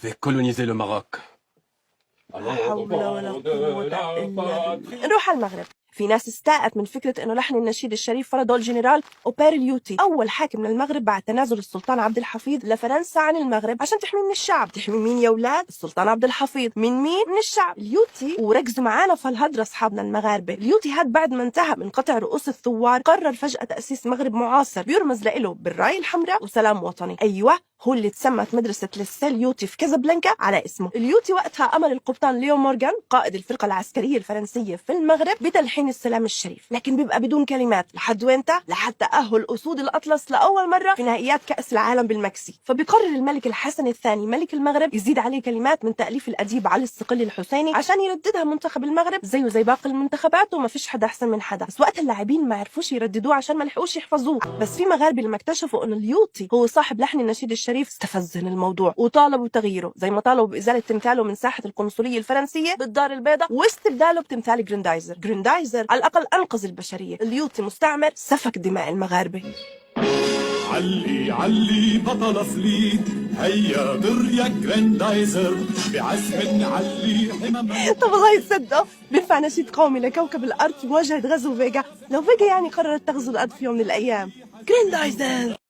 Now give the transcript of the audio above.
vais coloniser le Maroc. لا حول ولا قوة إلا بالله. نروح على المغرب. في ناس استاءت من فكرة إنه لحن النشيد الشريف فرضه الجنرال أوبير اليوتي، أول حاكم للمغرب بعد تنازل السلطان عبد الحفيظ لفرنسا عن المغرب عشان تحمي من الشعب. تحمي مين يا أولاد؟ السلطان عبد الحفيظ. من مين؟ من الشعب. اليوتي، وركزوا معانا في هالهدرة أصحابنا المغاربة، اليوتي هاد بعد ما انتهى من قطع رؤوس الثوار قرر فجأة تأسيس مغرب معاصر بيرمز له بالراية الحمراء وسلام وطني. أيوة، هو اللي تسمت مدرسة لسيل يوتي في كازابلانكا على اسمه. اليوتي وقتها أمر القبطان ليو مورغان قائد الفرقة العسكرية الفرنسية في المغرب بتلحين السلام الشريف، لكن بيبقى بدون كلمات. لحد وينتا؟ لحد تأهل أسود الأطلس لأول مرة في نهائيات كأس العالم بالمكسيك. فبيقرر الملك الحسن الثاني ملك المغرب يزيد عليه كلمات من تأليف الأديب علي الصقلي الحسيني عشان يرددها منتخب المغرب زيه زي باقي المنتخبات، وما فيش حدا أحسن من حدا. بس وقت اللاعبين ما عرفوش يرددوه عشان ما لحقوش يحفظوه. بس في مغاربة لما اكتشفوا إنه اليوتي هو صاحب لحن النشيد الشريف استفزهم الموضوع وطالبوا تغييره، زي ما طالبوا بإزالة تمثاله من ساحة القنصلية الفرنسية بالدار البيضاء واستبداله بتمثال جريندايزر. جريندايزر على الأقل أنقذ البشرية، اليوتي مستعمر سفك دماء المغاربة. علي علي بطل فليت هيا در يا جراندايزر بعزم علي حمام. طب الله يصدقوا بينفع نشيد قومي لكوكب الأرض في مواجهة غزو فيجا لو فيجا يعني قررت تغزو الأرض في يوم من الأيام. جراندايزر.